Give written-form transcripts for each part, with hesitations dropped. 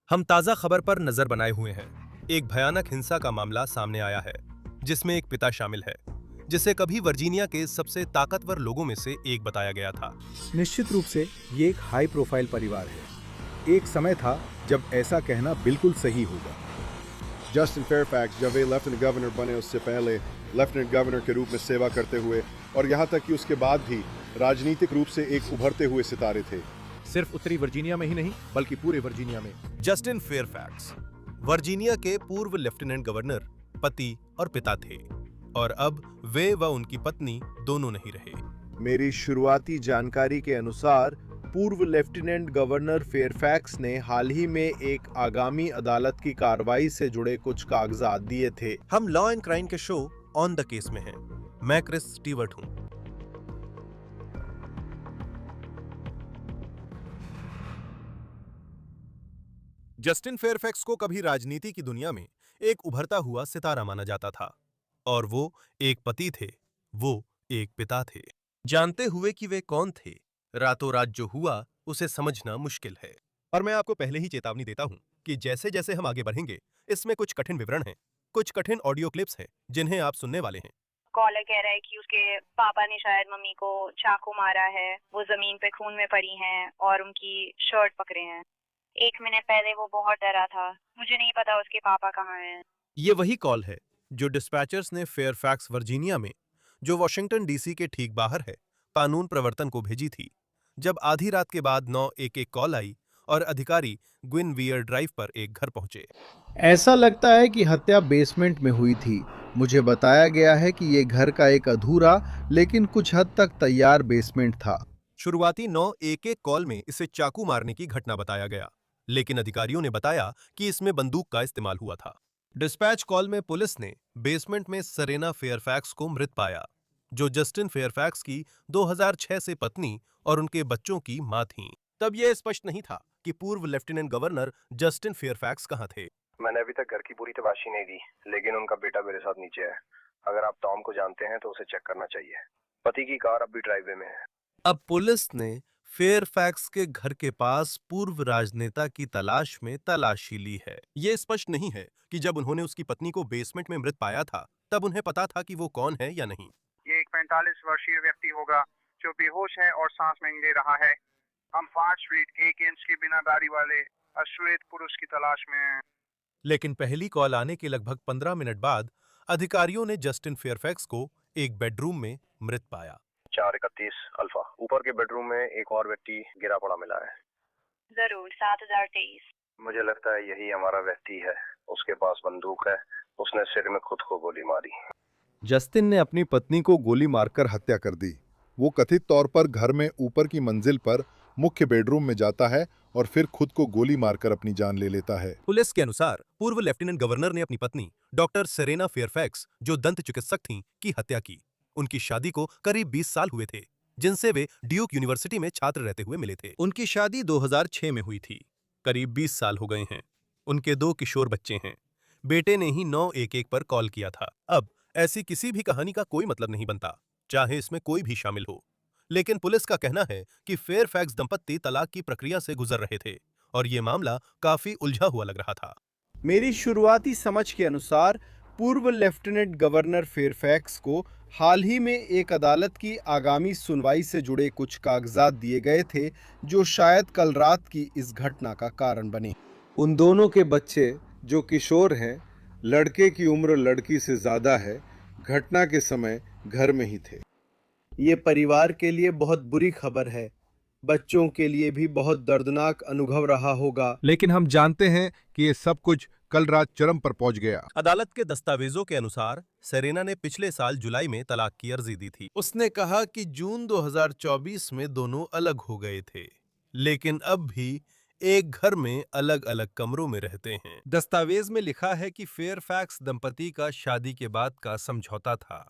हम ताजा खबर पर नजर बनाए हुए हैं। एक भयानक हिंसा का मामला सामने आया है, जिसमें एक पिता शामिल है, जिसे कभी वर्जीनिया के सबसे ताकतवर लोगों में से एक बताया गया था। निश्चित रूप से ये एक हाई प्रोफाइल परिवार है। एक समय था जब ऐसा कहना बिल्कुल सही होगा। जस्टिन फेयरफैक्स जब वे लेफ्टिनेंट गवर्नर बने उससे पहले लेफ्टिनेंट गवर्नर के रूप में सेवा करते हुए और यहाँ तक कि उसके बाद भी राजनीतिक रूप से एक उभरते हुए सितारे थे। सिर्फ उत्तरी वर्जीनिया में ही नहीं बल्कि पूरे वर्जीनिया में। जस्टिन फेयरफैक्स वर्जीनिया के पूर्व लेफ्टिनेंट गवर्नर, पति और पिता थे, और अब वे व उनकी पत्नी दोनों नहीं रहे। मेरी शुरुआती जानकारी के अनुसार पूर्व लेफ्टिनेंट गवर्नर फेयरफैक्स ने हाल ही में एक आगामी अदालत की कार्रवाई से जुड़े कुछ कागजात दिए थे। हम लॉ एंड क्राइम के शो ऑन द केस में हैं। मैं क्रिस स्टीवर्ट हूं। जस्टिन फेयरफैक्स को कभी राजनीति की दुनिया में एक उभरता हुआ सितारा माना जाता था, और वो एक पति थे, वो एक पिता थे। जानते हुए कि वे कौन थे, रातों रात जो हुआ उसे समझना मुश्किल है। और मैं आपको पहले ही चेतावनी देता हूं कि जैसे जैसे हम आगे बढ़ेंगे, इसमें कुछ कठिन विवरण हैं, कुछ कठिन ऑडियो क्लिप्स हैं जिन्हें आप सुनने वाले हैं। कॉलर कह रहा है कि उसके पापा ने शायद मम्मी को चाकू मारा है, वो जमीन पे खून में पड़ी हैं और उनकी शर्ट पकड़े हैं। 1 मिनट पहले वो बहुत डरा था। मुझे नहीं पता उसके पापा कहाँ हैं। ये वही कॉल है जो डिस्पैचर्स ने फेयरफैक्स वर्जीनिया में, जो वॉशिंगटन डीसी के ठीक बाहर है, कानून प्रवर्तन को भेजी थी। जब आधी रात के बाद 911 कॉल आई और अधिकारी ग्विन वियर ड्राइव पर एक घर पहुंचे। ऐसा लगता है कि हत्या बेसमेंट में हुई थी। मुझे बताया गया है कि ये घर का एक अधूरा लेकिन कुछ हद तक तैयार बेसमेंट था। शुरुआती 911 कॉल में इसे चाकू मारने की घटना बताया गया, लेकिन अधिकारियों ने बताया कि इसमें बंदूक का इस्तेमाल हुआ था। डिस्पैच कॉल में पुलिस ने बेसमेंट में सेरेना फेयरफैक्स को मृत पाया, जो जस्टिन फेयरफैक्स की 2006 से पत्नी और उनके बच्चों की मां थीं। तब यह स्पष्ट नहीं था कि पूर्व लेफ्टिनेंट गवर्नर जस्टिन फेयरफैक्स कहां थे। मैंने अभी तक घर की पूरी तलाशी नहीं दी, लेकिन उनका बेटा मेरे साथ नीचे है। अगर आप टॉम को जानते हैं तो उसे चेक करना चाहिए। पति की कार अब भी ड्राइववे में है। अब पुलिस ने फेयरफैक्स के घर के पास पूर्व राजनेता की तलाश में तलाशी ली है। यह स्पष्ट नहीं है कि जब उन्होंने उसकी पत्नी को बेसमेंट में मृत पाया था, तब उन्हें पता था कि वो कौन है या नहीं। ये एक 45 वर्षीय व्यक्ति होगा जो बेहोश है और सांस नहीं ले रहा है। हम 5 फीट 1 इंच की बिना दाढ़ी वाले अश्वेत पुरुष की तलाश में हैं। लेकिन पहली कॉल आने के लगभग 15 मिनट बाद अधिकारियों ने जस्टिन फेयरफैक्स को एक बेडरूम में मृत पाया। 431 अल्फा। ऊपर के बेडरूम में एक और व्यक्ति गिरा पड़ा मिला है। जरूर 7023। मुझे लगता है यही हमारा व्यक्ति है। उसके पास बंदूक है। उसने सिर में खुद को गोली मारी। जस्टिन ने अपनी पत्नी को गोली मारकर हत्या कर दी। वो कथित तौर पर घर में ऊपर की मंजिल पर मुख्य बेडरूम में जाता है और फिर खुद को गोली मारकर अपनी जान ले लेता है। पुलिस के अनुसार पूर्व लेफ्टिनेंट गवर्नर ने अपनी पत्नी डॉक्टर सेरेना फेयरफैक्स, जो दंत चिकित्सक थीं, की हत्या की। उनकी शादी को करीब 20 साल हुए थे, जिनसे वे ड्यूक यूनिवर्सिटी में छात्र रहते हुए मिले थे। उनकी शादी 2006 में हुई थी। करीब 20 साल हो गए हैं। उनके 2 किशोर बच्चे हैं। बेटे ने ही 911 पर कॉल किया था। अब ऐसी किसी भी कहानी का कोई मतलब नहीं बनता, चाहे इसमें कोई भी शामिल हो। लेकिन पुलिस का कहना है कि फेयरफैक्स दंपत्ति तलाक की प्रक्रिया से गुजर रहे थे और ये मामला काफी उलझा हुआ लग रहा था। मेरी शुरुआती समझ के अनुसार पूर्व लेफ्टिनेंट गवर्नर फेयरफैक्स को हाल ही में एक अदालत की आगामी सुनवाई से जुड़े कुछ कागजात दिए गए थे, जो शायद कल रात की इस घटना का कारण बने। उन दोनों के बच्चे, जो किशोर हैं, लड़के की उम्र लड़की से ज़्यादा है, घटना के समय घर में ही थे। ये परिवार के लिए बहुत बुरी खबर है। बच्चों के लिए भी बहुत दर्दनाक अनुभव रहा होगा। लेकिन हम जानते हैं कि ये सब कुछ कल रात चरम पर पहुंच गया। अदालत के दस्तावेजों के अनुसार सेरेना ने पिछले साल जुलाई में तलाक की अर्जी दी थी। उसने कहा कि जून 2024 में दोनों अलग हो गए थे, लेकिन अब भी एक घर में अलग अलग कमरों में रहते हैं। दस्तावेज में लिखा है कि फेयरफैक्स दंपति का शादी के बाद का समझौता था,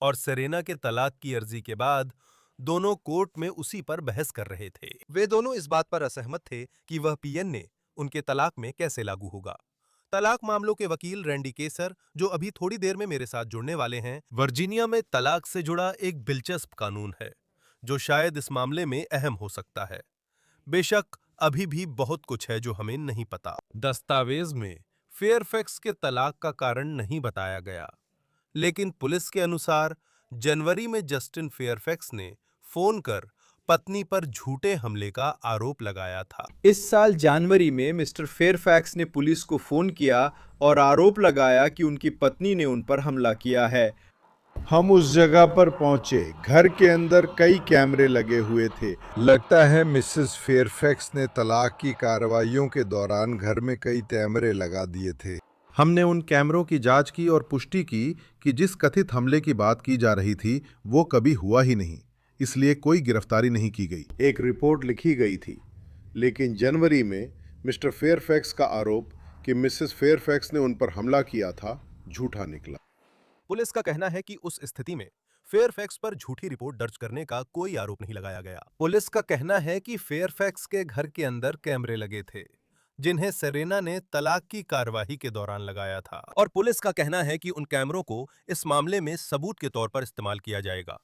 और सेरेना के तलाक की अर्जी के बाद दोनों कोर्ट में उसी पर बहस कर रहे थे। वे दोनों इस बात पर असहमत थे कि वह पीएनए उनके तलाक में कैसे लागू होगा। तलाक मामलों के वकील रैंडी केसर, जो अभी थोड़ी देर में मेरे साथ जुड़ने वाले हैं, वर्जीनिया में तलाक से जुड़ा एक दिलचस्प कानून है जो शायद इस मामले में अहम हो सकता है। बेशक अभी भी बहुत कुछ है जो हमें नहीं पता। दस्तावेज में फेयरफैक्स के तलाक का कारण नहीं बताया गया, लेकिन पुलिस के अनुसार जनवरी में जस्टिन फेयरफैक्स ने फोन कर पत्नी पर झूठे हमले का आरोप लगाया था। इस साल जनवरी में मिस्टर फेयरफैक्स ने पुलिस को फोन किया और आरोप लगाया कि उनकी पत्नी ने उन पर हमला किया है। हम उस जगह पर पहुंचे। घर के अंदर कई कैमरे लगे हुए थे। लगता है मिसेस फेयरफैक्स ने तलाक की कार्रवाइयों के दौरान घर में कई कैमरे लगा दिए थे। हमने उन कैमरों की जांच की और पुष्टि की कि जिस कथित हमले की बात की जा रही थी वो कभी हुआ ही नहीं, इसलिए कोई गिरफ्तारी नहीं की गई। एक रिपोर्ट लिखी गई थी, लेकिन जनवरी में मिस्टर फेयरफैक्स का आरोप कि मिसेस फेयरफैक्स ने उन पर हमला किया था झूठा निकला। पुलिस का कहना है कि उस स्थिति में फेयरफैक्स पर झूठी रिपोर्ट दर्ज करने का कोई आरोप नहीं लगाया गया। पुलिस का कहना है कि फेयरफैक्स के घर के अंदर कैमरे लगे थे, जिन्हें सेरेना ने तलाक की कार्यवाही के दौरान लगाया था, और पुलिस का कहना है कि उन कैमरों को इस मामले में सबूत के तौर पर इस्तेमाल किया जाएगा,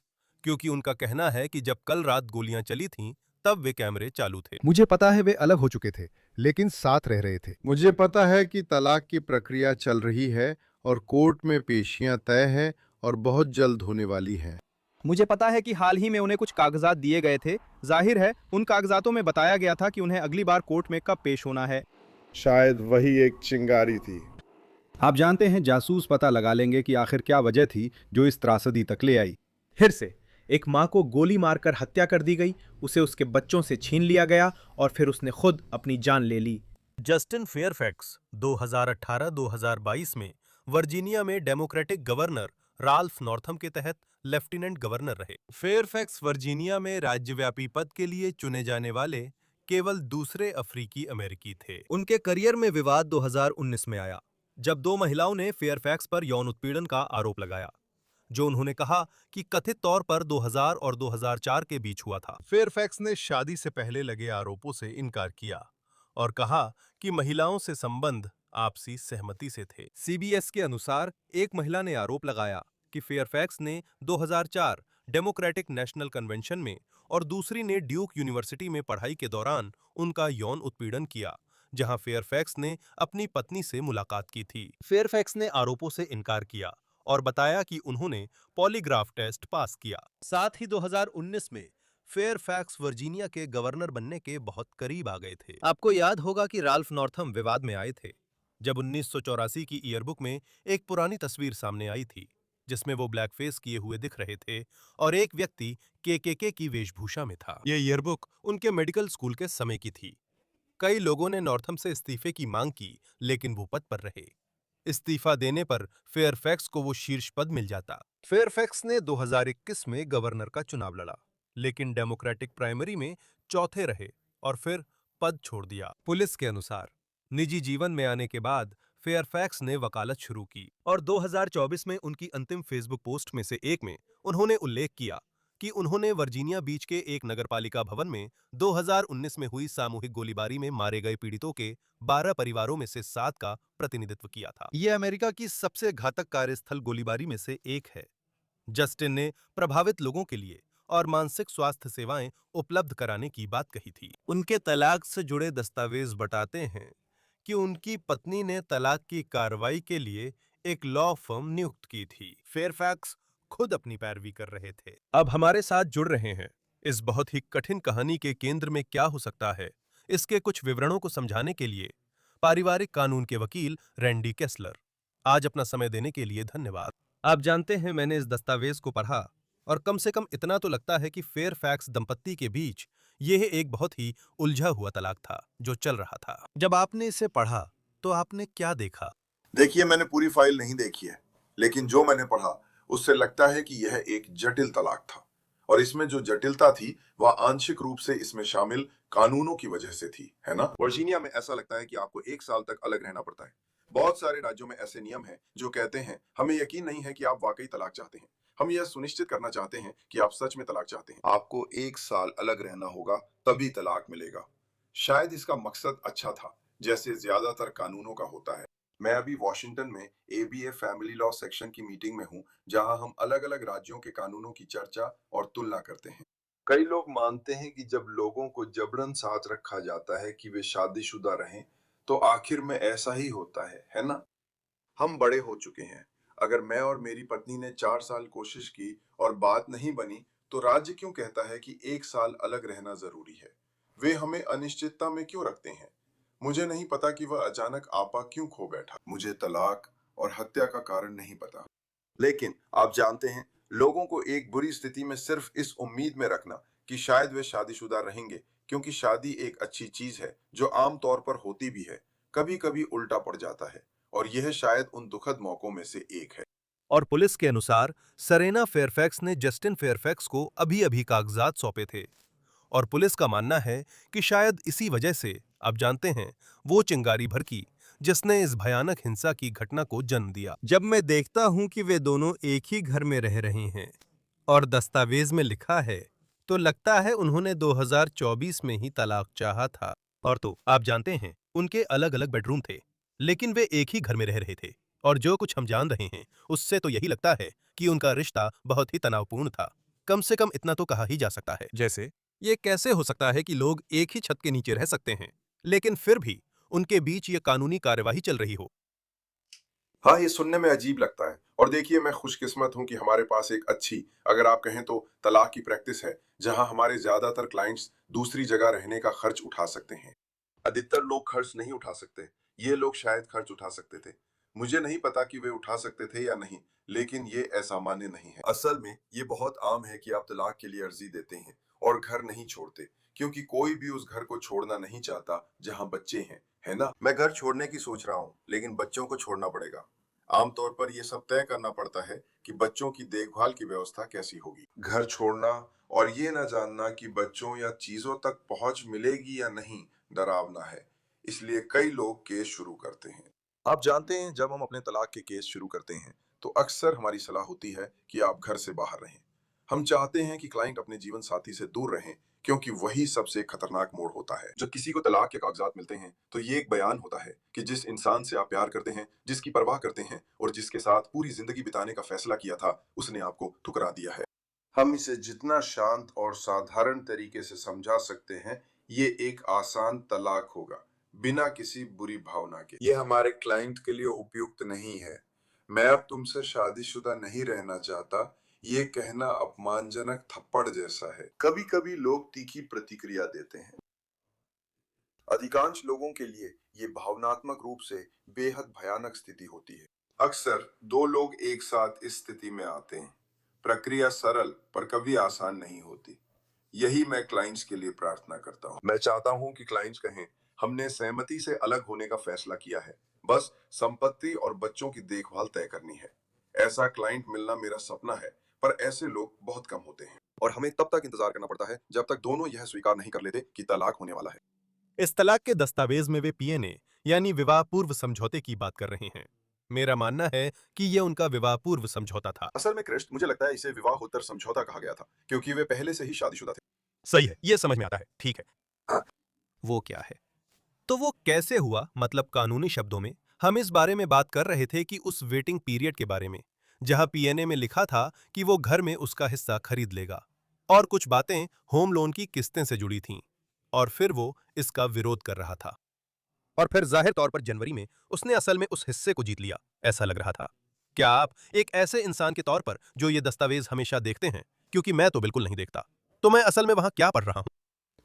क्योंकि उनका कहना है कि जब कल रात गोलियां चली थीं, तब वे कैमरे चालू थे। मुझे पता है वे अलग हो चुके थे, लेकिन साथ रह रहे थे। मुझे पता है कि तलाक की प्रक्रिया चल रही है और कोर्ट में पेशियां तय हैं और बहुत जल्द होने वाली हैं। मुझे पता है कि हाल ही में उन्हें कुछ कागजात दिए गए थे। जाहिर है उन कागजातों में बताया गया था कि उन्हें अगली बार कोर्ट में कब पेश होना है। शायद वही एक चिंगारी थी। आप जानते हैं जासूस पता लगा लेंगे कि आखिर क्या वजह थी जो इस त्रासदी तक ले आई। फिर से एक माँ को गोली मारकर हत्या कर दी गई, उसे उसके बच्चों से छीन लिया गया और फिर उसने खुद अपनी जान ले ली। जस्टिन फेयरफैक्स 2018-2022 में वर्जीनिया में डेमोक्रेटिक गवर्नर राल्फ नॉर्थम के तहत लेफ्टिनेंट गवर्नर रहे। फेयरफैक्स वर्जीनिया में राज्यव्यापी पद के लिए चुने जाने वाले केवल दूसरे अफ्रीकी अमेरिकी थे। उनके करियर में विवाद 2019 में आया, जब दो महिलाओं ने फेयरफैक्स पर यौन उत्पीड़न का आरोप लगाया, जो उन्होंने कहा कि कथित तौर पर 2000 और 2004 के बीच हुआ था। फेयरफैक्स ने शादी से पहले लगे आरोपों से इनकार किया और कहा कि महिलाओं से संबंध आपसी सहमति से थे। सीबीएस के अनुसार एक महिला ने आरोप लगाया कि फेयरफैक्स ने 2004 डेमोक्रेटिक नेशनल कन्वेंशन में और दूसरी ने ड्यूक यूनिवर्सिटी में पढ़ाई के दौरान उनका यौन उत्पीड़न किया, जहां फेयरफैक्स ने अपनी पत्नी से मुलाकात की थी। फेयरफैक्स ने आरोपों से इनकार किया और बताया कि उन्होंने पॉलीग्राफ टेस्ट पास किया। साथ ही 2019 में फेयरफैक्स वर्जीनिया के गवर्नर बनने के बहुत करीब आ गए थे। आपको याद होगा कि राल्फ नॉर्थम विवाद में आए थे जब 1984 की ईयरबुक में एक पुरानी तस्वीर सामने आई थी, जिसमें वो ब्लैक फेस किए हुए दिख रहे थे और एक व्यक्ति केकेके की वेशभूषा में था। ये ईयरबुक उनके मेडिकल स्कूल के समय की थी। कई लोगों ने नॉर्थम से इस्तीफे की मांग की, लेकिन वो पद पर रहे। इस्तीफा देने पर फेयरफैक्स को वो शीर्ष पद मिल जाता। फेयरफैक्स ने 2021 में गवर्नर का चुनाव लड़ा, लेकिन डेमोक्रेटिक प्राइमरी में चौथे रहे और फिर पद छोड़ दिया। पुलिस के अनुसार निजी जीवन में आने के बाद फेयरफैक्स ने वकालत शुरू की और 2024 में उनकी अंतिम फेसबुक पोस्ट में से एक में उन्होंने उल्लेख किया कि उन्होंने वर्जीनिया बीच के एक नगरपालिका भवन में 2019 में हुई सामूहिक गोलीबारी में मारे गए पीड़ितों के 12 परिवारों में से 7 का प्रतिनिधित्व किया था। यह अमेरिका की सबसे घातक कार्यस्थल गोलीबारी में से एक है। जस्टिन ने प्रभावित लोगों के लिए और मानसिक स्वास्थ्य सेवाएं उपलब्ध कराने की बात कही थी। उनके तलाक से जुड़े दस्तावेज बताते हैं कि उनकी पत्नी ने तलाक की कार्रवाई के लिए एक लॉ फर्म नियुक्त की थी। फेयरफैक्स खुद अपनी पैरवी कर रहे थे। अब हमारे साथ जुड़ रहे हैं। इस बहुत ही कठिन कहानी के केंद्र में क्या हो सकता है, इसके कुछ विवरणों को समझाने के लिए पारिवारिक कानून के वकील रैंडी केस्लर। आज अपना समय देने के लिए धन्यवाद। आप जानते हैं, मैंने इस दस्तावेज को पढ़ा और कम से कम इतना तो लगता है कि फेयरफैक्स दंपत्ति के बीच यह एक बहुत ही उलझा हुआ तलाक था जो चल रहा था। जब आपने इसे पढ़ा तो आपने क्या देखा? देखिए, मैंने पूरी फाइल नहीं देखी है, लेकिन जो मैंने पढ़ा उससे लगता है कि यह एक जटिल तलाक था और इसमें जो जटिलता थी वह आंशिक रूप से इसमें शामिल कानूनों की वजह से थी, है ना? वर्जीनिया में ऐसा लगता है कि आपको 1 साल तक अलग रहना पड़ता है। बहुत सारे राज्यों में ऐसे नियम हैं जो कहते हैं हमें यकीन नहीं है कि आप वाकई तलाक चाहते हैं, हम यह सुनिश्चित करना चाहते हैं कि आप सच में तलाक चाहते हैं। आपको 1 साल अलग रहना होगा, तभी तलाक मिलेगा। शायद इसका मकसद अच्छा था, जैसे ज्यादातर कानूनों का होता है। मैं अभी वॉशिंगटन में ABA फैमिली लॉ सेक्शन की मीटिंग में हूं, जहां हम अलग अलग राज्यों के कानूनों की चर्चा और तुलना करते हैं। कई लोग मानते हैं कि जब लोगों को जबरन साथ रखा जाता है कि वे शादीशुदा रहें, तो आखिर में ऐसा ही होता है ना? हम बड़े हो चुके हैं। अगर मैं और मेरी पत्नी ने 4 साल कोशिश की और बात नहीं बनी, तो राज्य क्यों कहता है कि 1 साल अलग रहना जरूरी है? वे हमें अनिश्चितता में क्यों रखते हैं? मुझे नहीं पता कि वह अचानक आपा क्यों खो बैठा। मुझे तलाक और हत्या का कारण नहीं पता। लेकिन आप जानते हैं, लोगों को एक बुरी स्थिति में सिर्फ इस उम्मीद में रखना कि शायद वे शादीशुदा रहेंगे, क्योंकि शादी एक अच्छी चीज है जो आम तौर पर होती भी है, कभी कभी उल्टा पड़ जाता है, और यह शायद उन दुखद मौकों में से एक है। और पुलिस के अनुसार सेरेना फेयरफैक्स ने जस्टिन फेयरफैक्स को अभी-अभी कागजात सौंपे थे और पुलिस का मानना है कि शायद इसी वजह से, आप जानते हैं, वो चिंगारी भड़की जिसने इस भयानक हिंसा की घटना को जन्म दिया। जब मैं देखता हूं कि वे दोनों एक ही घर में रह रहे हैं और दस्तावेज में लिखा है, तो लगता है उन्होंने 2024 में ही तलाक चाहा था। और तो आप जानते हैं, उनके अलग-अलग बेडरूम थे, लेकिन वे एक ही घर में रह रहे थे। और जो कुछ हम जान रहे हैं, उससे तो यही लगता है कि उनका रिश्ता बहुत ही तनावपूर्ण था। कम से कम इतना तो कहा ही जा सकता है। जैसे, ये कैसे हो सकता है कि लोग एक ही छत के नीचे रह सकते हैं, लेकिन फिर भी उनके बीच ये कानूनी कार्यवाही चल रही हो? हाँ, ये सुनने में अजीब लगता है। और देखिए, मैं खुशकिस्मत हूं कि हमारे पास एक अच्छी, अगर आप कहें तो तलाक की प्रैक्टिस है, जहां हमारे ज्यादातर क्लाइंट्स दूसरी जगह रहने का खर्च उठा सकते हैं। अधिकतर लोग खर्च नहीं उठा सकते। ये लोग शायद खर्च उठा सकते थे। मुझे नहीं पता कि वे उठा सकते थे या नहीं, लेकिन ये असामान्य नहीं है। असल में ये बहुत आम है कि आप तलाक के लिए अर्जी देते हैं और घर नहीं छोड़ते, क्योंकि कोई भी उस घर को छोड़ना नहीं चाहता जहां बच्चे हैं, है ना? मैं घर छोड़ने की सोच रहा हूँ, लेकिन बच्चों को छोड़ना पड़ेगा। आमतौर पर यह सब तय करना पड़ता है कि बच्चों की देखभाल की व्यवस्था कैसी होगी। घर छोड़ना और ये न जानना कि बच्चों या चीजों तक पहुंच मिलेगी या नहीं, डरावना है। इसलिए कई लोग केस शुरू करते हैं। आप जानते हैं, जब हम अपने तलाक के केस शुरू करते हैं, तो अक्सर हमारी सलाह होती है कि आप घर से बाहर रहें। हम चाहते हैं कि क्लाइंट अपने जीवन साथी से दूर रहें, क्योंकि वही सबसे खतरनाक मोड़ होता है। जब किसी को तलाक के कागजात मिलते हैं, तो ये एक बयान होता है कि जिस इंसान से आप प्यार करते हैं, जिसकी परवाह करते हैं और जिसके साथ पूरी जिंदगी बिताने का फैसला किया था, उसने आपको ठुकरा दिया है। हम इसे जितना शांत और साधारण तरीके से समझा सकते हैं, ये एक आसान तलाक होगा, बिना किसी बुरी भावना के। ये हमारे क्लाइंट के लिए उपयुक्त नहीं है। मैं अब तुमसे शादीशुदा नहीं रहना चाहता, ये कहना अपमानजनक थप्पड़ जैसा है। कभी कभी लोग तीखी प्रतिक्रिया देते हैं। अधिकांश लोगों के लिए ये भावनात्मक रूप से बेहद भयानक स्थिति होती है। अक्सर दो लोग एक साथ इस स्थिति में आते हैं। प्रक्रिया सरल पर कभी आसान नहीं होती। यही मैं क्लाइंट्स के लिए प्रार्थना करता हूँ। मैं चाहता हूँ कि क्लाइंट्स कहें, हमने सहमति से अलग होने का फैसला किया है, बस संपत्ति और बच्चों की देखभाल तय करनी है। ऐसा क्लाइंट मिलना मेरा सपना है, पर ऐसे लोग बहुत कम होते हैं और हमें तब तक इंतजार करना पड़ता है जब तक दोनों यह स्वीकार नहीं कर लेते कि तलाक होने वाला है। इस तलाक के दस्तावेज में वे पीएनए यानी विवाह पूर्व समझौते की बात कर रहे हैं। मेरा मानना है कि यह उनका विवाह पूर्व समझौता था। असल में क्रिस्ट, मुझे लगता है इसे विवाहोत्तर समझौता कहा गया था, क्योंकि वे पहले से ही शादीशुदा थे। सही है, यह समझ में आता है। ठीक है, वो क्या है? तो वो कैसे हुआ, मतलब कानूनी शब्दों में हम इस बारे में बात कर रहे थे कि उस वेटिंग पीरियड के बारे में, जहां पीएनए में लिखा था कि वो घर में उसका हिस्सा खरीद लेगा और कुछ बातें होम लोन की किस्तें से जुड़ी थीं, और फिर वो इसका विरोध कर रहा था। और फिर जाहिर तौर पर जनवरी में उसने असल में उस हिस्से को जीत लिया, ऐसा लग रहा था। क्या आप एक ऐसे इंसान के तौर पर जो ये दस्तावेज हमेशा देखते हैं, क्योंकि मैं तो बिल्कुल नहीं देखता, तो मैं असल में वहां क्या पढ़ रहा हूं?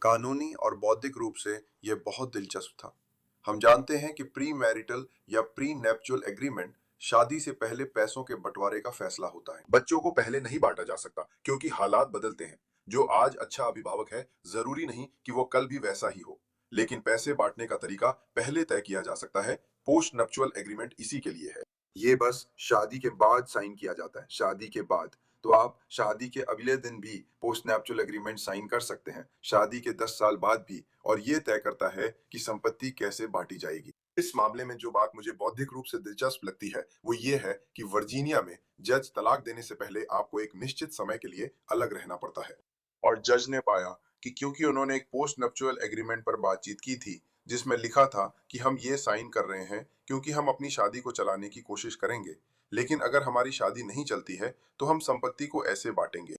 कानूनी और बौद्धिक रूप से यह बहुत दिलचस्प था। हम जानते हैं कि प्री मैरिटल या प्री नेप्चुअल एग्रीमेंट शादी से पहले पैसों के बंटवारे का फैसला होता है। बच्चों को पहले नहीं बांटा जा सकता, क्योंकि हालात बदलते हैं। जो आज अच्छा अभिभावक है, जरूरी नहीं कि वो कल भी वैसा ही हो। लेकिन पैसे बांटने का तरीका पहले तय किया जा सकता है। पोस्ट नप्चुअल एग्रीमेंट इसी के लिए है। ये बस शादी के बाद साइन किया जाता है। शादी के बाद तो आप शादी के अगले दिन भी पोस्ट नैप्चुअल एग्रीमेंट साइन कर सकते हैं, शादी के 10 साल बाद भी, और ये तय करता है कि संपत्ति कैसे बांटी जाएगी। इस मामले में जो बात मुझे बौद्धिक रूप से दिलचस्प लगती है, वो ये है कि वर्जीनिया में जज तलाक देने से पहले आपको एक निश्चित समय के लिए अलग रहना पड़ता है। और जज ने पाया कि क्योंकि उन्होंने एक पोस्ट नप्चुअल एग्रीमेंट पर बातचीत की थी, जिसमें लिखा था कि हम ये साइन कर रहे हैं क्योंकि हम अपनी शादी को चलाने की कोशिश करेंगे, लेकिन अगर हमारी शादी नहीं चलती है तो हम संपत्ति को ऐसे बांटेंगे।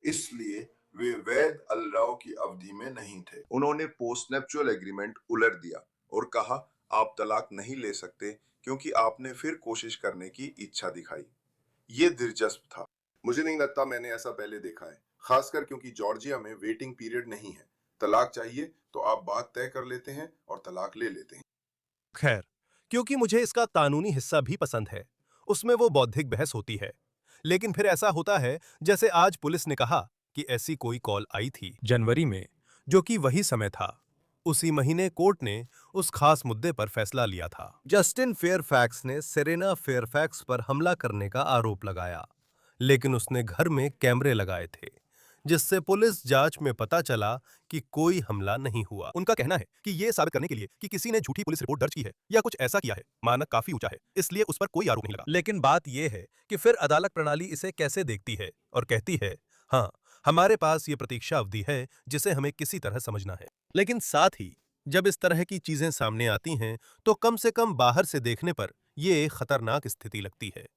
इसलिए वे वैध अलगाव की अवधि में नहीं थे। उन्होंने पोस्ट नेप्चुअल एग्रीमेंट उलट दिया और कहा आप तलाक नहीं ले सकते क्योंकि आपने फिर कोशिश करने की इच्छा दिखाई। ये दिलचस्प था। मुझे नहीं लगता मैंने ऐसा पहले देखा है, खासकर क्योंकि जॉर्जिया में वेटिंग पीरियड नहीं है। तलाक चाहिए तो आप बात तय कर लेते हैं और तलाक ले लेते हैं। खैर, क्योंकि मुझे इसका कानूनी हिस्सा भी पसंद है, उसमें वो बौद्धिक बहस होती है। लेकिन फिर ऐसा होता है जैसे आज पुलिस ने कहा कि ऐसी कोई कॉल आई थी जनवरी में, जो कि वही समय था। उसी महीने कोर्ट ने उस खास मुद्दे पर फैसला लिया था। जस्टिन फेयरफैक्स ने सेरेना फेयरफैक्स पर हमला करने का आरोप लगाया, लेकिन उसने घर में कैमरे लगाए थे, जिससे पुलिस जांच में पता चला कि कोई हमला नहीं हुआ। उनका कहना है कि यह साबित करने के लिए कि किसी ने झूठी पुलिस रिपोर्ट दर्ज की है या कुछ ऐसा किया है, मानक काफी ऊंचा है, इसलिए उस पर कोई आरोप नहीं लगा। लेकिन बात यह है कि फिर अदालत प्रणाली इसे कैसे देखती है और कहती है, हाँ, हमारे पास ये प्रतीक्षा अवधि है जिसे हमें किसी तरह समझना है। लेकिन साथ ही जब इस तरह की चीजें सामने आती हैं, तो कम से कम बाहर से देखने पर यह एक खतरनाक स्थिति लगती है,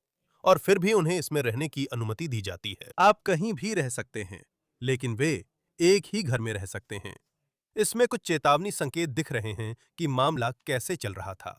और फिर भी उन्हें इसमें रहने की अनुमति दी जाती है। आप कहीं भी रह सकते हैं, लेकिन वे एक ही घर में रह सकते हैं। इसमें कुछ चेतावनी संकेत दिख रहे हैं कि मामला कैसे चल रहा था।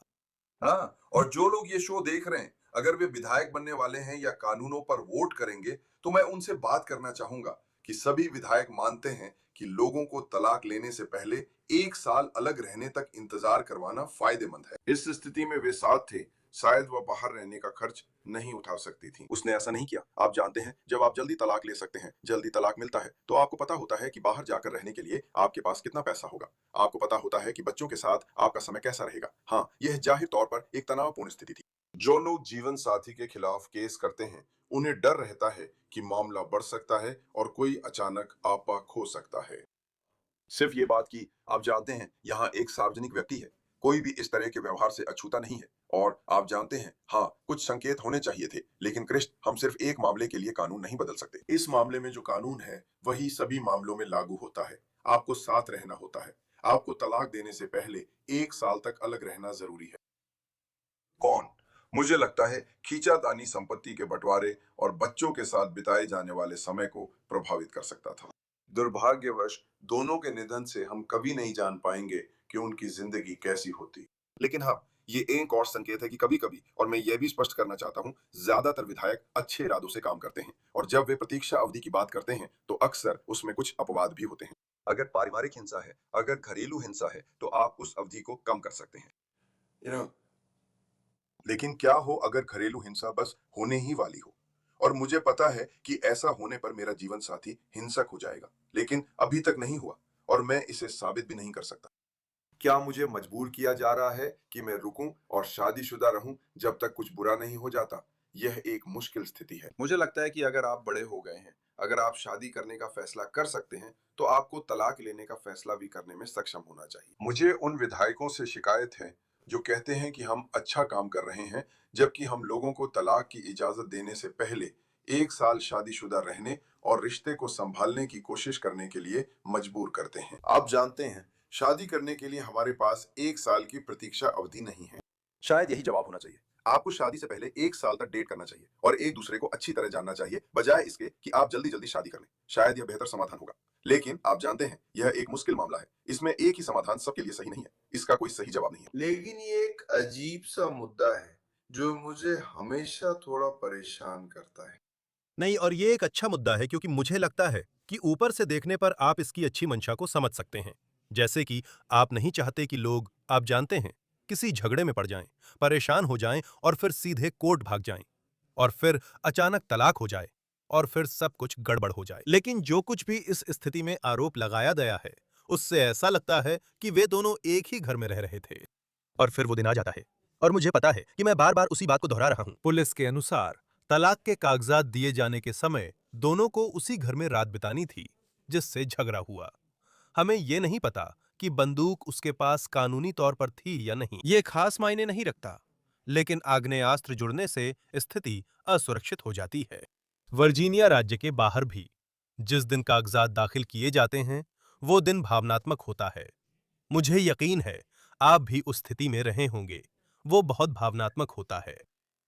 हाँ, और जो लोग ये शो देख रहे हैं, अगर वे विधायक बनने वाले हैं या कानूनों पर वोट करेंगे, तो मैं उनसे बात करना चाहूंगा कि सभी विधायक मानते हैं कि लोगों को तलाक लेने से पहले 1 साल अलग रहने तक इंतजार करवाना फायदेमंद है। इस स्थिति में वे साथ थे, शायद वह बाहर रहने का खर्च नहीं उठा सकती थी। उसने ऐसा नहीं किया। आप जानते हैं, जब आप जल्दी तलाक ले सकते हैं, जल्दी तलाक मिलता है, तो आपको पता होता है कि बाहर जाकर रहने के लिए आपके पास कितना पैसा होगा। आपको पता होता है कि बच्चों के साथ आपका समय कैसा रहेगा। हाँ, यह जाहिर तौर पर एक तनावपूर्ण स्थिति थी। जो लोग जीवन साथी के खिलाफ केस करते हैं, उन्हें डर रहता है कि मामला बढ़ सकता है और कोई अचानक आपा खो सकता है। सिर्फ ये बात कि आप जानते हैं, यहाँ एक सार्वजनिक व्यक्ति है, कोई भी इस तरह के व्यवहार से अछूता नहीं है। और आप जानते हैं, हाँ, कुछ संकेत होने चाहिए थे, लेकिन क्रिस्ट, हम सिर्फ एक मामले के लिए कानून नहीं बदल सकते। इस मामले में जो कानून है वही सभी मामलों में लागू होता है। आपको साथ रहना होता है। आपको तलाक देने से पहले 1 साल तक अलग रहना जरूरी है। कौन? मुझे लगता है खींचातानी संपत्ति के बंटवारे और बच्चों के साथ बिताए जाने वाले समय को प्रभावित कर सकता था। दुर्भाग्यवश दोनों के निधन से हम कभी नहीं जान पाएंगे कि उनकी जिंदगी कैसी होती। लेकिन हाँ, ये एक और संकेत है कि कभी-कभी, और मैं यह भी स्पष्ट करना चाहता हूँ, ज्यादातर विधायक अच्छे इरादों से काम करते हैं, और जब वे प्रतीक्षा अवधि की बात करते हैं तो अक्सर उसमें कुछ अपवाद भी होते हैं। अगर पारिवारिक हिंसा है, अगर घरेलू हिंसा है, तो आप उस अवधि को कम कर सकते हैं। लेकिन क्या हो अगर घरेलू हिंसा बस होने ही वाली हो, और मुझे पता है कि ऐसा होने पर मेरा जीवन साथी हिंसक हो जाएगा, लेकिन अभी तक नहीं हुआ और मैं इसे साबित भी नहीं कर सकता। क्या मुझे मजबूर किया जा रहा है कि मैं रुकूं और शादीशुदा रहूं जब तक कुछ बुरा नहीं हो जाता? यह एक मुश्किल स्थिति है। मुझे लगता है कि अगर आप बड़े हो गए हैं, अगर आप शादी करने का फैसला कर सकते हैं, तो आपको तलाक लेने का फैसला भी करने में सक्षम होना चाहिए। मुझे उन विधायकों से शिकायत है जो कहते हैं कि हम अच्छा काम कर रहे हैं, जबकि हम लोगों को तलाक की इजाजत देने से पहले 1 साल शादीशुदा रहने और रिश्ते को संभालने की कोशिश करने के लिए मजबूर करते हैं। आप जानते हैं, शादी करने के लिए हमारे पास 1 साल की प्रतीक्षा अवधि नहीं है। शायद यही जवाब होना चाहिए। आपको शादी से पहले 1 साल तक डेट करना चाहिए और एक दूसरे को अच्छी तरह जानना चाहिए, बजाय इसके कि आप जल्दी जल्दी शादी कर लें। शायद यह बेहतर समाधान होगा। लेकिन आप जानते हैं, यह एक मुश्किल मामला है। इसमें एक ही समाधान सबके लिए सही नहीं है। इसका कोई सही जवाब नहीं है। लेकिन ये एक अजीब सा मुद्दा है जो मुझे हमेशा थोड़ा परेशान करता है। नहीं, और ये एक अच्छा मुद्दा है क्योंकि मुझे लगता है कि ऊपर से देखने पर आप इसकी अच्छी मंशा को समझ सकते हैं। जैसे कि आप नहीं चाहते कि लोग, आप जानते हैं, किसी झगड़े में पड़ जाएं, परेशान हो जाएं और फिर सीधे कोर्ट भाग जाएं, और फिर अचानक तलाक हो जाए और फिर सब कुछ गड़बड़ हो जाए। लेकिन जो कुछ भी इस स्थिति में आरोप लगाया गया है, उससे ऐसा लगता है कि वे दोनों एक ही घर में रह रहे थे। और फिर वो दिन आ जाता है, और मुझे पता है कि मैं बार बार उसी बात को दोहरा रहा हूं। पुलिस के अनुसार तलाक के कागजात दिए जाने के समय दोनों को उसी घर में रात बितानी थी जिससे झगड़ा हुआ। हमें यह नहीं पता कि बंदूक उसके पास कानूनी तौर पर थी या नहीं, यह खास मायने नहीं रखता, लेकिन आग्नेयास्त्र जुड़ने से स्थिति असुरक्षित हो जाती है। वर्जीनिया राज्य के बाहर भी जिस दिन कागजात दाखिल किए जाते हैं, वो दिन भावनात्मक होता है। मुझे यकीन है आप भी उस स्थिति में रहे होंगे। वो बहुत भावनात्मक होता है।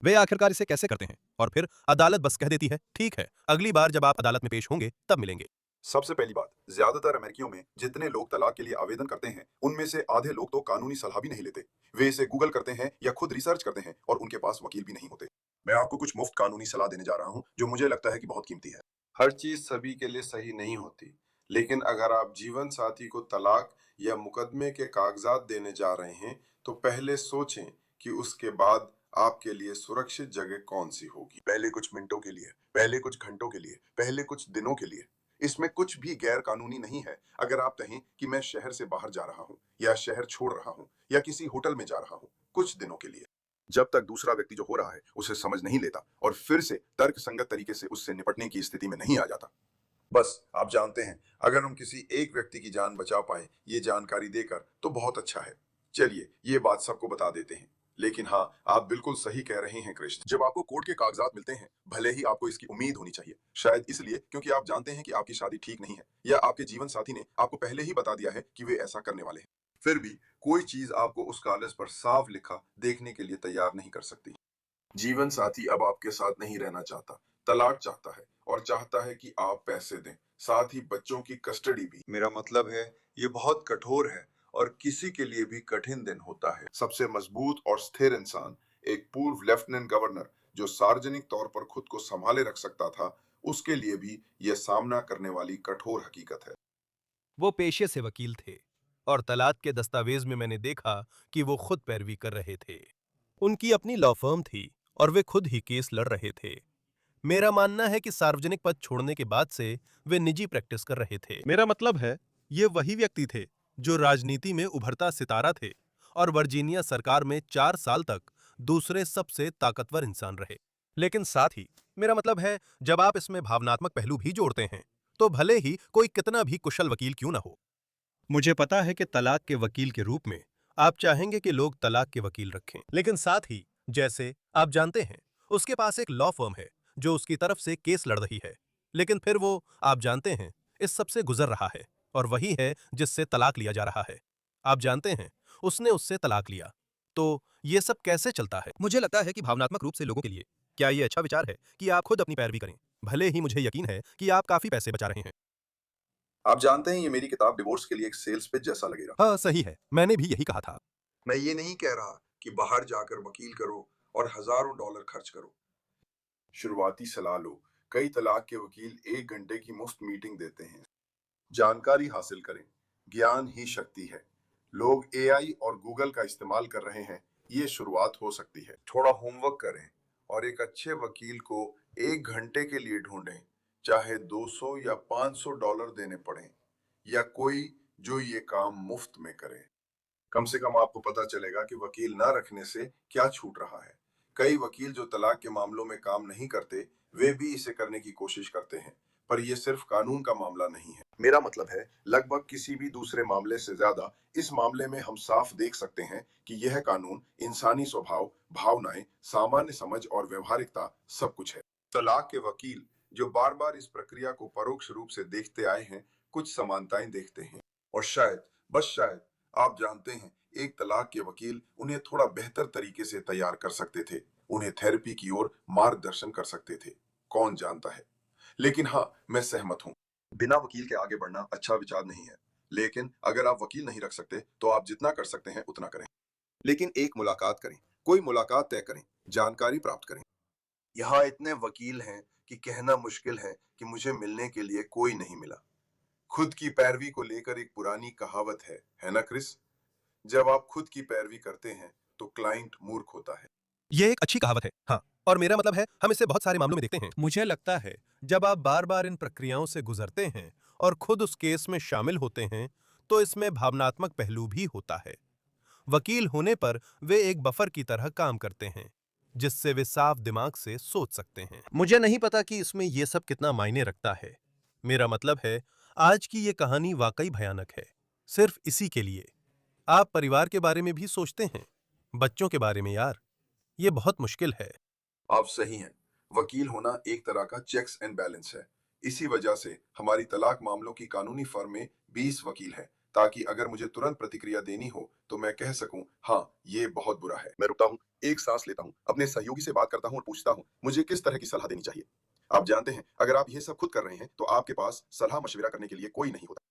वे आखिरकार इसे कैसे करते हैं, और फिर अदालत बस कह देती है, ठीक है, अगली बार जब आप अदालत में पेश होंगे तब मिलेंगे। सबसे पहली बात, ज्यादातर अमेरिकियों में जितने लोग तलाक के लिए आवेदन करते हैं उनमें से आधे लोग तो कानूनी सलाह भी नहीं लेते। वे इसे गूगल करते हैं या खुद रिसर्च करते हैं और उनके पास वकील भी नहीं होते। मैं आपको कुछ मुफ्त कानूनी सलाह देने जा रहा हूं जो मुझे लगता है कि बहुत कीमती है। हर चीज सभी के लिए सही नहीं होती, लेकिन अगर आप जीवन साथी को तलाक या मुकदमे के कागजात देने जा रहे हैं तो पहले सोचें कि उसके बाद आपके लिए सुरक्षित जगह कौन सी होगी। पहले कुछ मिनटों के लिए, पहले कुछ घंटों के लिए, पहले कुछ दिनों के लिए। इसमें कुछ भी गैर कानूनी नहीं है अगर आप कहें कि मैं शहर से बाहर जा रहा हूं या शहर छोड़ रहा हूं या किसी होटल में जा रहा हूं कुछ दिनों के लिए, जब तक दूसरा व्यक्ति जो हो रहा है उसे समझ नहीं लेता और फिर से तर्क संगत तरीके से उससे निपटने की स्थिति में नहीं आ जाता। बस आप जानते हैं, अगर हम किसी एक व्यक्ति की जान बचा पाए ये जानकारी देकर तो बहुत अच्छा है। चलिए ये बात सबको बता देते हैं। लेकिन हाँ, आप बिल्कुल सही कह रहे हैं कृष्ण। जब आपको कोर्ट के कागजात मिलते हैं, भले ही आपको इसकी उम्मीद होनी चाहिए, शायद इसलिए क्योंकि आप जानते हैं कि आपकी शादी ठीक नहीं है या आपके जीवन साथी ने आपको पहले ही बता दिया है कि वे ऐसा करने वाले हैं, फिर भी कोई चीज आपको उस कागज पर साफ लिखा देखने के लिए तैयार नहीं कर सकती। जीवन साथी अब आपके साथ नहीं रहना चाहता, तलाक चाहता है और चाहता है कि आप पैसे दें, साथ ही बच्चों की कस्टडी भी। मेरा मतलब है ये बहुत कठोर है और किसी के लिए भी कठिन दिन होता है। सबसे मजबूत और स्थिर इंसान, एक पूर्व लेफ्टिनेंट गवर्नर जो सार्वजनिक तौर पर खुद को संभाले रख सकता था, उसके लिए भी यह सामना करने वाली कठोर हकीकत है। वो पेशे से वकील थे और तलाक के दस्तावेज में मैंने देखा कि वो खुद पैरवी कर रहे थे। उनकी अपनी लॉ फर्म थी और वे खुद ही केस लड़ रहे थे। मेरा मानना है कि सार्वजनिक पद छोड़ने के बाद से वे निजी प्रैक्टिस कर रहे थे। मेरा मतलब है ये वही व्यक्ति थे जो राजनीति में उभरता सितारा थे और वर्जीनिया सरकार में 4 साल तक दूसरे सबसे ताकतवर इंसान रहे। लेकिन साथ ही मेरा मतलब है जब आप इसमें भावनात्मक पहलू भी जोड़ते हैं तो भले ही कोई कितना भी कुशल वकील क्यों ना हो। मुझे पता है कि तलाक के वकील के रूप में आप चाहेंगे कि लोग तलाक के वकील रखें, लेकिन साथ ही जैसे आप जानते हैं उसके पास एक लॉ फर्म है जो उसकी तरफ से केस लड़ रही है, लेकिन फिर वो आप जानते हैं इस सब से गुजर रहा है और वही है जिससे तलाक लिया जा रहा है। आप जानते हैं उसने उससे तलाक लिया। तो ये सब कैसे चलता है? मुझे लगता है कि भावनात्मक रूप से लोगों के लिए क्या ये अच्छा विचार है कि आप खुद अपनी पैरवी करें, भले ही मुझे यकीन है कि आप काफी पैसे बचा रहे हैं। आप जानते हैं ये मेरी किताब डिवोर्स के लिए एक सेल्स पिच जैसा लगेगा। हाँ सही है, मैंने भी यही कहा था। मैं ये नहीं कह रहा कि बाहर जाकर वकील करो और हजारों डॉलर खर्च करो। शुरुआती सलाह लो। कई तलाक के वकील 1 घंटे की मुफ्त मीटिंग देते हैं। जानकारी हासिल करें, ज्ञान ही शक्ति है। लोग एआई और गूगल का इस्तेमाल कर रहे हैं, ये शुरुआत हो सकती है। थोड़ा होमवर्क करें और एक अच्छे वकील को 1 घंटे के लिए ढूंढें, चाहे 200 या 500 डॉलर देने पड़े या कोई जो ये काम मुफ्त में करे। कम से कम आपको पता चलेगा कि वकील ना रखने से क्या छूट रहा है। कई वकील जो तलाक के मामलों में काम नहीं करते, वे भी इसे करने की कोशिश करते हैं, पर यह सिर्फ कानून का मामला नहीं है। मेरा मतलब है लगभग किसी भी दूसरे मामले से ज्यादा इस मामले में हम साफ देख सकते हैं कि यह कानून इंसानी स्वभाव, भावनाएं, सामान्य समझ और व्यवहारिकता सब कुछ है। तलाक के वकील जो बार बार इस प्रक्रिया को परोक्ष रूप से देखते आए हैं कुछ समानताएं देखते हैं और शायद, बस शायद, आप जानते हैं एक तलाक के वकील उन्हें थोड़ा बेहतर तरीके से तैयार कर सकते थे, उन्हें थेरेपी की ओर मार्गदर्शन कर सकते थे, कौन जानता है। लेकिन हाँ, मैं सहमत हूं, बिना वकील के आगे बढ़ना अच्छा विचार नहीं है। लेकिन अगर आप वकील नहीं रख सकते तो आप जितना कर सकते हैं उतना करें। लेकिन एक मुलाकात करें, कोई मुलाकात तय करें, जानकारी प्राप्त करें। यहाँ इतने वकील हैं कि कहना मुश्किल है कि मुझे मिलने के लिए कोई नहीं मिला। खुद की पैरवी को लेकर एक पुरानी कहावत है ना क्रिस? जब आप खुद की पैरवी करते हैं तो क्लाइंट मूर्ख होता है। ये एक अच्छी कहावत है, हाँ, और मेरा मतलब है हम इसे बहुत सारे मामलों में देखते हैं। मुझे लगता है जब आप बार बार इन प्रक्रियाओं से गुजरते हैं और खुद उस केस में शामिल होते हैं तो इसमें भावनात्मक पहलू भी होता है। वकील होने पर वे एक बफर की तरह काम करते हैं जिससे वे साफ दिमाग से सोच सकते हैं। मुझे नहीं पता कि इसमें यह सब कितना मायने रखता है। मेरा मतलब है आज की ये कहानी वाकई भयानक है, सिर्फ इसी के लिए। आप परिवार के बारे में भी सोचते हैं, बच्चों के बारे में। यार ये बहुत मुश्किल है। आप सही हैं, वकील होना एक तरह का चेक्स एंड बैलेंस है। इसी वजह से हमारी तलाक मामलों की कानूनी फर्म में 20 वकील हैं, ताकि अगर मुझे तुरंत प्रतिक्रिया देनी हो तो मैं कह सकूं, हाँ ये बहुत बुरा है। मैं रुकता हूं, एक सांस लेता हूं, अपने सहयोगी से बात करता हूं और पूछता हूं मुझे किस तरह की सलाह देनी चाहिए। आप जानते हैं, अगर आप ये सब खुद कर रहे हैं तो आपके पास सलाह मशविरा करने के लिए कोई नहीं होता।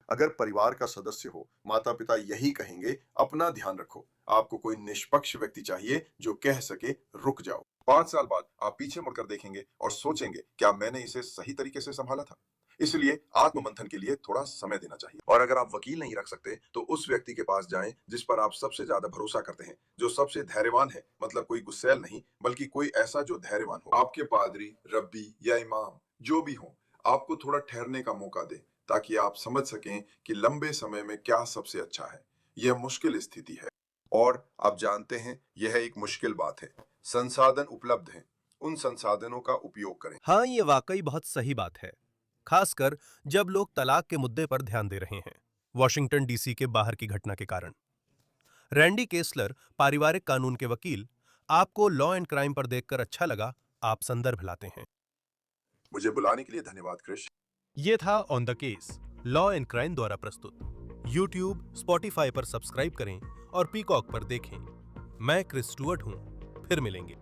अगर परिवार का सदस्य हो, माता पिता यही कहेंगे, अपना ध्यान रखो। आपको कोई निष्पक्ष व्यक्ति चाहिए जो कह सके रुक जाओ। 5 साल बाद आप पीछे मुड़कर देखेंगे और सोचेंगे, क्या मैंने इसे सही तरीके से संभाला था? इसलिए आत्ममंथन के लिए थोड़ा समय देना चाहिए। और अगर आप वकील नहीं रख सकते तो उस व्यक्ति के पास जाएं जिस पर आप सबसे ज्यादा भरोसा करते हैं, जो सबसे धैर्यवान है। मतलब कोई गुस्सैल नहीं, बल्कि कोई ऐसा जो धैर्यवान हो। आपके पादरी, रब्बी या इमाम जो भी हो, आपको थोड़ा ठहरने का मौका दे ताकि आप समझ सकें कि लंबे समय में क्या सबसे अच्छा है। यह मुश्किल स्थिति है और आप जानते हैं यह एक मुश्किल बात है। संसाधन उपलब्ध हैं, उन संसाधनों का उपयोग करें। हाँ, ये वाकई बहुत सही बात है, खासकर जब लोग तलाक के मुद्दे पर ध्यान दे रहे हैं। वॉशिंगटन डीसी के बाहर की घटना के कारण रैंडी केसलर, पारिवारिक कानून के वकील। आपको लॉ एंड क्राइम पर देखकर अच्छा लगा, आप संदर्भ लाते हैं। मुझे बुलाने के लिए धन्यवाद क्रिश। ये था on the case, law and crime द्वारा प्रस्तुत। यूट्यूब, स्पॉटिफाई पर सब्सक्राइब करें और पीकॉक पर देखें। मैं क्रिस स्टुअर्ट हूं, फिर मिलेंगे।